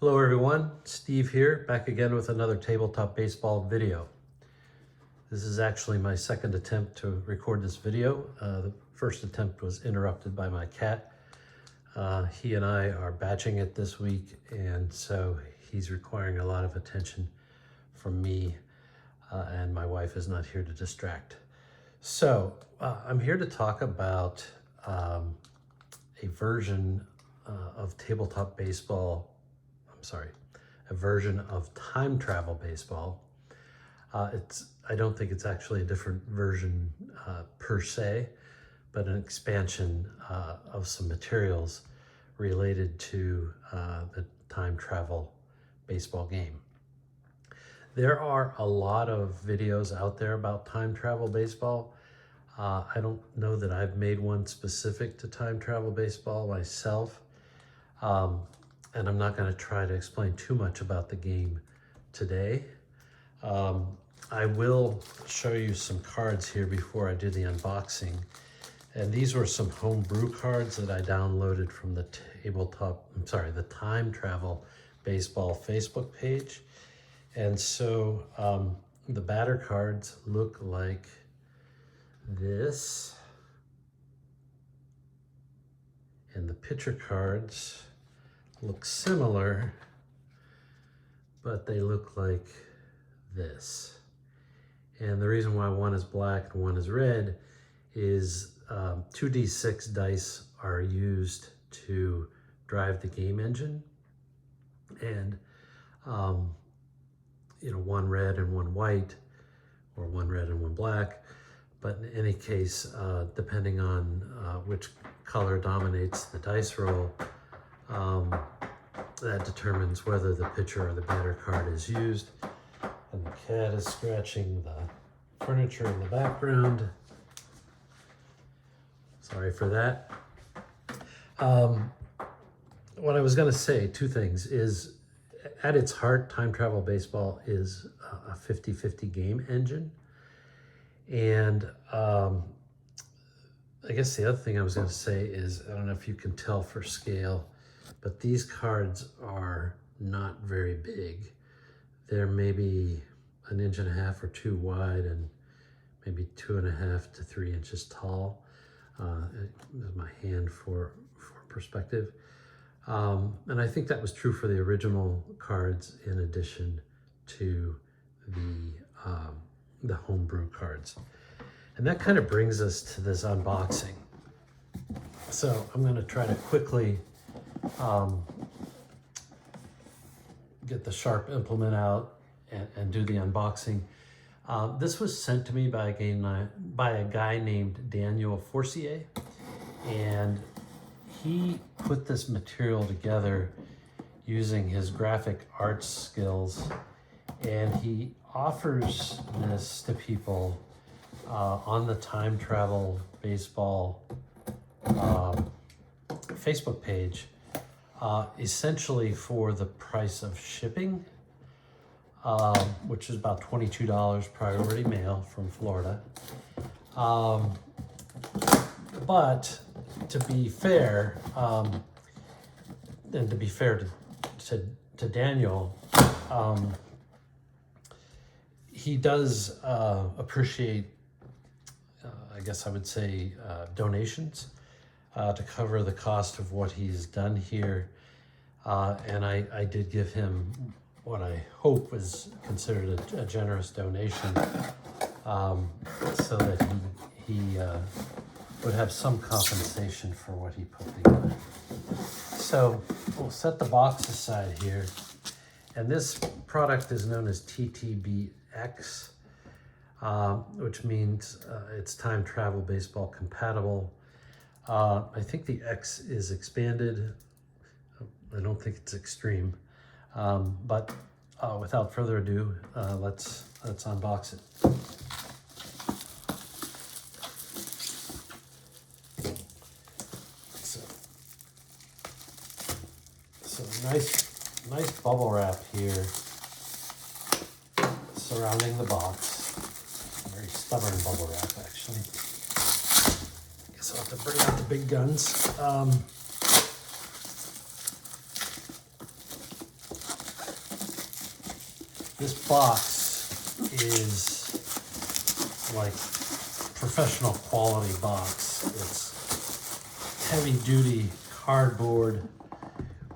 Hello everyone, Steve here, back again with another tabletop baseball video. This is actually my second attempt to record this video. The first attempt was interrupted by my cat. He and I are batching it this week, and so he's requiring a lot of attention from me, and my wife is not here to distract. So I'm here to talk about a version of tabletop baseball. A version of time travel baseball. I don't think it's actually a different version per se, but an expansion of some materials related to the time travel baseball game. There are a lot of videos out there about time travel baseball. I don't know that I've made one specific to time travel baseball myself. And I'm not going to try to explain too much about the game today. I will show you some cards here before I do the unboxing. And these were some homebrew cards that I downloaded from the the Time Travel Baseball Facebook page. And so the batter cards look like this. And the pitcher cards look similar, but they look like this. And the reason why one is black and one is red is 2d6 dice are used to drive the game engine, and one red and one white, or one red and one black. But in any case, depending on which color dominates the dice roll, that determines whether the pitcher or the batter card is used. And the cat is scratching the furniture in the background. Sorry for that. What I was going to say, two things, is at its heart, time travel baseball is a 50-50 game engine. And I guess the other thing I was going to say is, I don't know if you can tell for scale, but these cards are not very big. They're maybe 1.5 inches or 2 wide and maybe 2.5 to 3 inches tall. There's my hand for perspective. And I think that was true for the original cards in addition to the homebrew cards. And that kind of brings us to this unboxing. So I'm going to try to quickly get the sharp implement out and do the unboxing. This was sent to me by a guy named Daniel Forcier, and he put this material together using his graphic arts skills, and he offers this to people on the Time Travel Baseball Facebook page, essentially for the price of shipping, which is about $22 priority mail from Florida. But to be fair, and to be fair to Daniel, he does appreciate, I guess I would say, donations to cover the cost of what he's done here. And I did give him what I hope was considered a generous donation, so that he would have some compensation for what he put together. So we'll set the box aside here. And this product is known as TTBX, which means it's Time Travel Baseball compatible. I think the X is expanded. I don't think it's extreme. But without further ado, let's unbox it. So nice bubble wrap here surrounding the box. Very stubborn bubble wrap, actually. Guess I'll have to bring out the big guns. This box is like professional quality box. It's heavy duty cardboard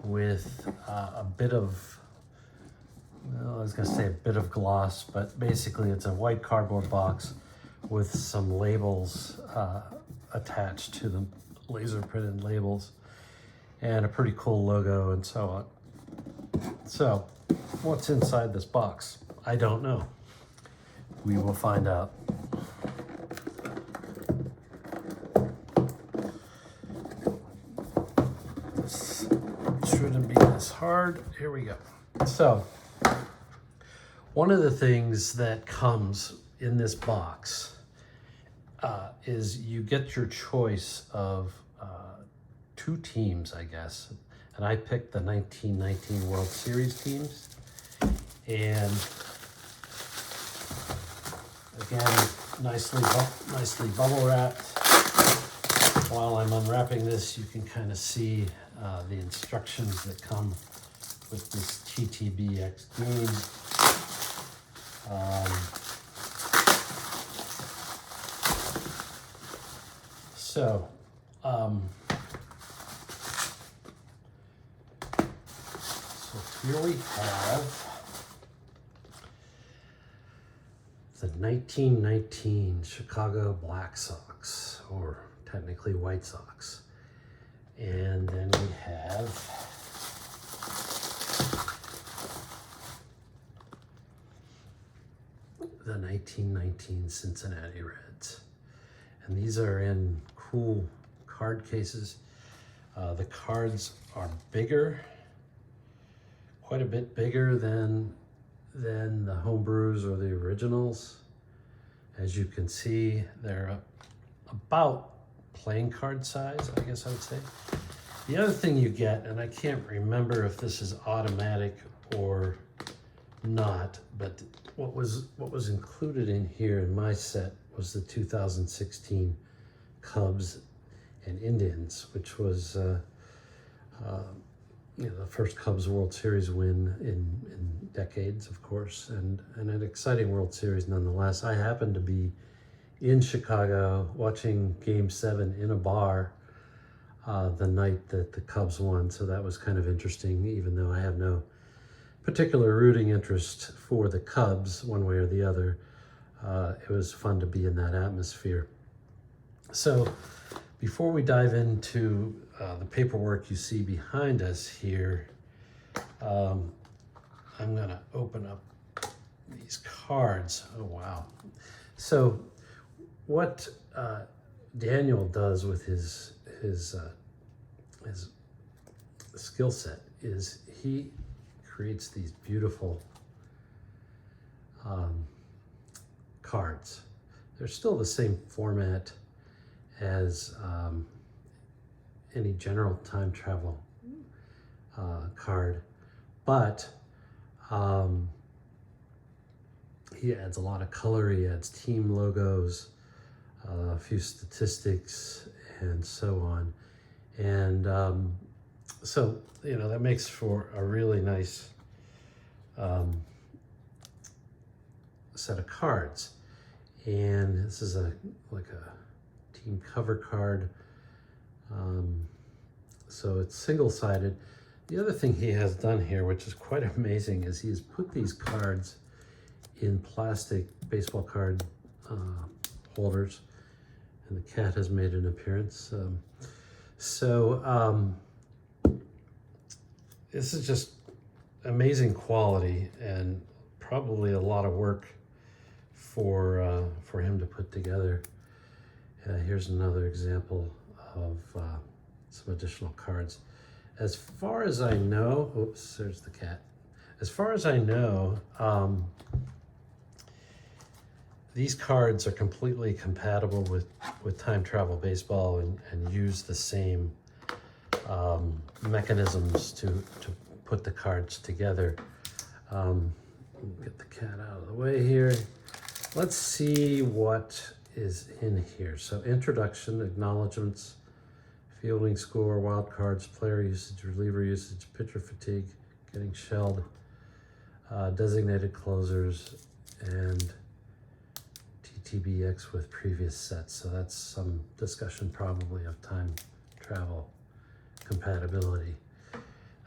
with a bit of, well, I was gonna say a bit of gloss, but basically it's a white cardboard box with some labels attached to them, laser printed labels, and a pretty cool logo and so on. So, what's inside this box? I don't know. We will find out. This shouldn't be this hard. Here we go. So, one of the things that comes in this box is you get your choice of two teams, I guess. And I picked the 1919 World Series teams. And again, nicely bubble wrapped. While I'm unwrapping this, you can kind of see the instructions that come with this TTBX game. So here we have the 1919 Chicago Black Sox, or technically White Sox. And then we have the 1919 Cincinnati Reds. And these are in cool card cases. The cards are bigger, quite a bit bigger than the homebrews or the originals. As you can see, they're about playing card size, I guess I would say. The other thing you get, and I can't remember if this is automatic or not, but what was included in here in my set was the 2016 Cubs and Indians, which was the first Cubs World Series win in decades, of course, and an exciting World Series nonetheless. I happened to be in Chicago watching Game 7 in a bar the night that the Cubs won, so that was kind of interesting, even though I have no particular rooting interest for the Cubs one way or the other. It was fun to be in that atmosphere. So before we dive into the paperwork you see behind us here, I'm gonna open up these cards. Oh, wow. So what Daniel does with his skill set is he creates these beautiful cards. They're still the same format as any general time travel card, but he adds a lot of color. He adds team logos, a few statistics, and so on. And so, that makes for a really nice set of cards. And this is like a team cover card. So it's single-sided. The other thing he has done here, which is quite amazing, is he's put these cards in plastic baseball card holders, and the cat has made an appearance. This is just amazing quality and probably a lot of work for him to put together. Here's another example of some additional cards. As far as I know, oops, there's the cat. As far as I know, these cards are completely compatible with time travel baseball and use the same mechanisms to put the cards together. Get the cat out of the way here. Let's see what is in here. So introduction, acknowledgements, fielding score, wild cards, player usage, reliever usage, pitcher fatigue, getting shelled. designated closers, and TTBX with previous sets. So that's some discussion probably of time travel compatibility.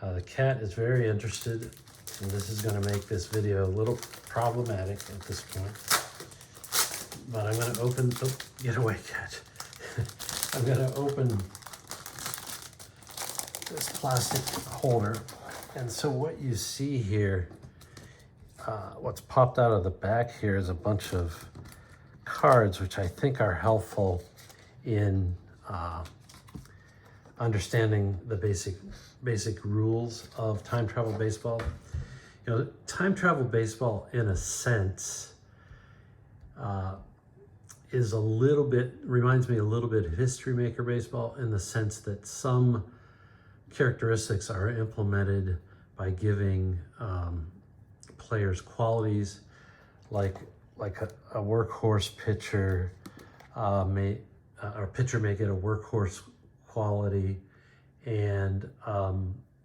The cat is very interested, and this is going to make this video a little problematic at this point. But I'm going to open, oh, get away, cat. I'm going to open this plastic holder. And so what you see here, what's popped out of the back here is a bunch of cards, which I think are helpful in understanding the basic rules of time travel baseball. You know, time travel baseball, in a sense, is a little bit, reminds me a little bit of History Maker baseball, in the sense that some characteristics are implemented by giving players qualities, like a workhorse pitcher or pitcher may get a workhorse quality, and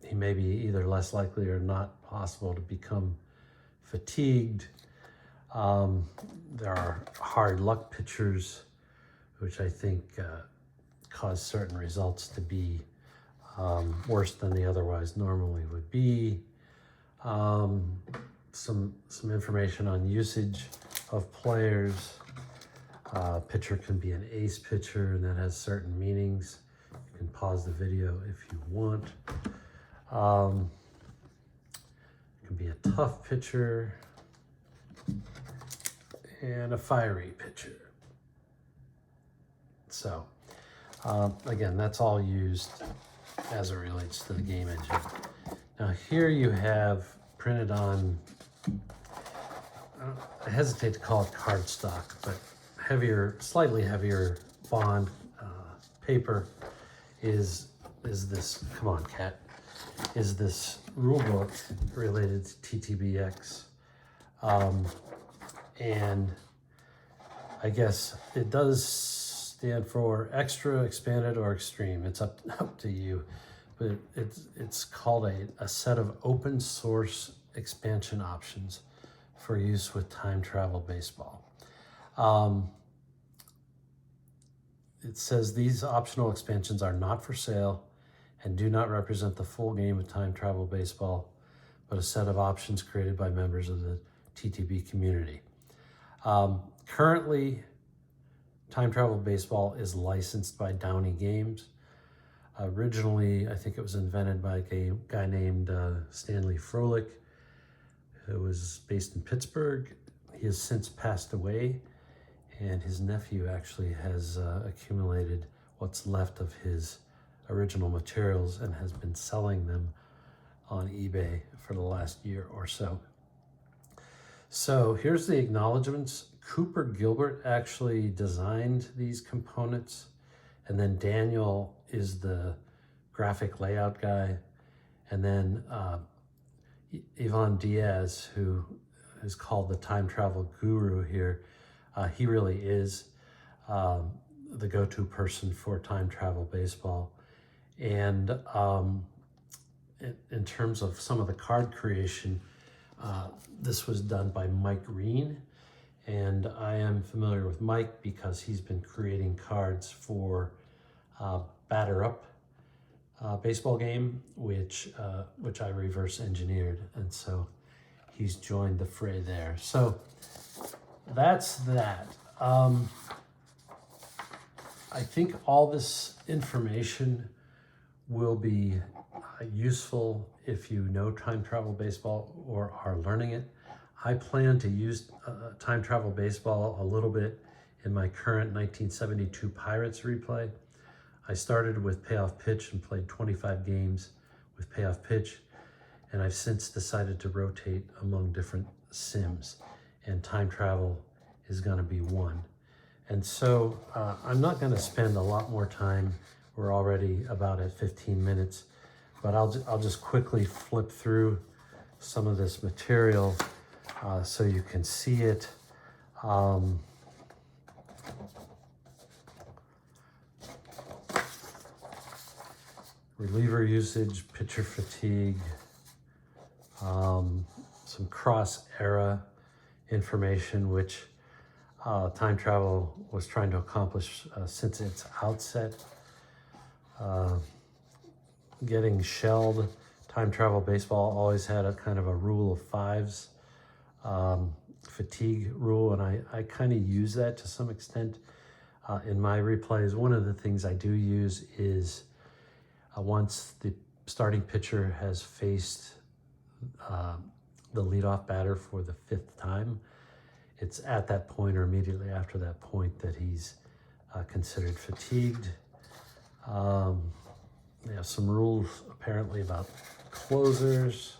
he may be either less likely or not possible to become fatigued. There are hard luck pitchers, which I think cause certain results to be worse than they otherwise normally would be. Some information on usage of players. Pitcher can be an ace pitcher, and that has certain meanings. You can pause the video if you want. It can be a tough pitcher and a fiery pitcher. So again, that's all used as it relates to the game engine. Now here you have printed on, I hesitate to call it cardstock, but slightly heavier bond paper is this, come on cat, is this rule book related to TTBX. And I guess it does stand for extra, expanded, or extreme. It's up to you, but it's called a set of open source expansion options for use with time travel baseball. It says these optional expansions are not for sale and do not represent the full game of time travel baseball, but a set of options created by members of the TTB community. Currently, time travel baseball is licensed by Downey Games. Originally, I think it was invented by a guy named Stanley Froelich, who was based in Pittsburgh. He has since passed away, and his nephew actually has accumulated what's left of his original materials and has been selling them on eBay for the last year or so. So here's the acknowledgements. Cooper Gilbert actually designed these components, and then Daniel is the graphic layout guy, and then Ivan Diaz, who is called the time travel guru here, he really is the go-to person for time travel baseball. And in terms of some of the card creation, this was done by Mike Reen, and I am familiar with Mike because he's been creating cards for Batter Up baseball game, which I reverse engineered, and so he's joined the fray there. So that's that. I think all this information will be useful if you know time travel baseball or are learning it. I plan to use time travel baseball a little bit in my current 1972 Pirates replay. I started with payoff pitch and played 25 games with payoff pitch, and I've since decided to rotate among different sims, and time travel is going to be one. And so I'm not going to spend a lot more time. We're already about at 15 minutes, but I'll just quickly flip through some of this material so you can see it. Reliever usage, pitcher fatigue, some cross-era information, which time travel was trying to accomplish since its outset. Getting shelled, time travel baseball always had a kind of a rule of fives, fatigue rule, and I kind of use that to some extent in my replays. One of the things I do use is once the starting pitcher has faced the leadoff batter for the 5th time, it's at that point or immediately after that point that he's considered fatigued. They have some rules apparently about closers,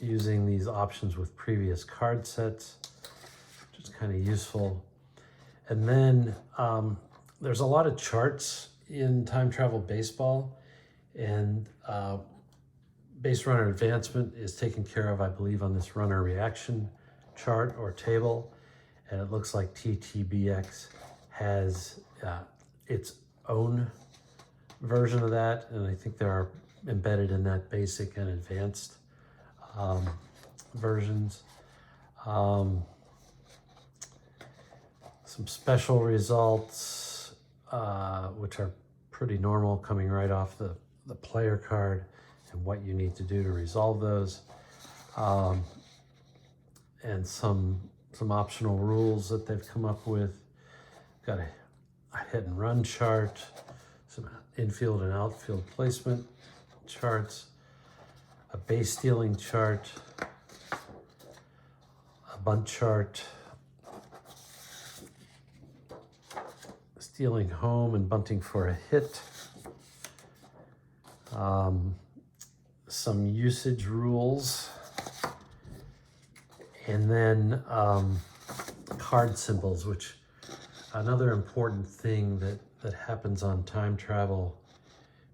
using these options with previous card sets, which is kind of useful. And then there's a lot of charts in time travel baseball, and base runner advancement is taken care of, I believe, on this runner reaction chart or table. And it looks like TTBX has its own version of that, and I think there are embedded in that basic and advanced versions. Some special results, which are pretty normal, coming right off the player card, and what you need to do to resolve those, and some optional rules that they've come up with. Got a hit and run chart, some infield and outfield placement charts, a base stealing chart, a bunt chart, stealing home and bunting for a hit, some usage rules, and then card symbols, which another important thing that happens on time travel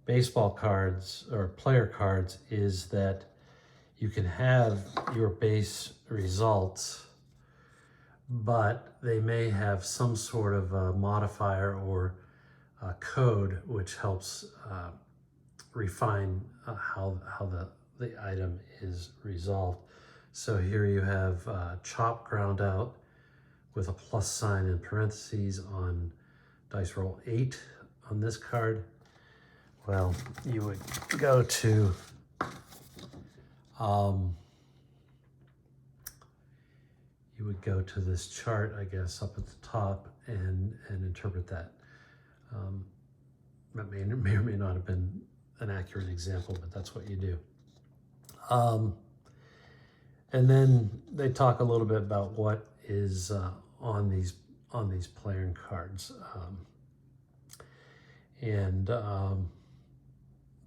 baseball cards or player cards is that you can have your base results, but they may have some sort of a modifier or a code which helps refine how the item is resolved. So here you have chop ground out with a plus sign in parentheses on dice roll 8 on this card. Well, you would go to this chart, I guess, up at the top and interpret that. That may or may not have been an accurate example, but that's what you do. And then they talk a little bit about what is on these playing cards,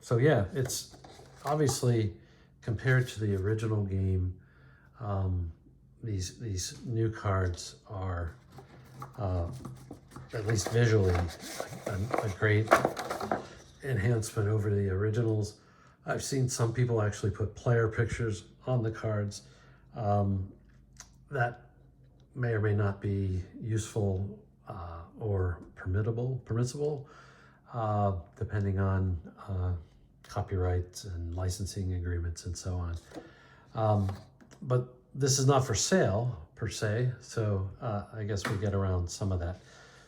so yeah, it's obviously compared to the original game. These new cards are, at least visually, a great enhancement over the originals. I've seen some people actually put player pictures on the cards. That may or may not be useful or permissible, depending on copyrights and licensing agreements and so on. But this is not for sale per se, so I guess we get around some of that.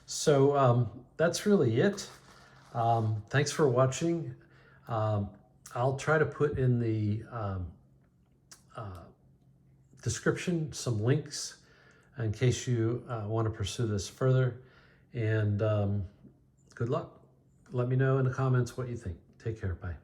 So that's really it. Thanks for watching. I'll try to put in the description some links in case you want to pursue this further. And good luck. Let me know in the comments what you think. Take care. Bye.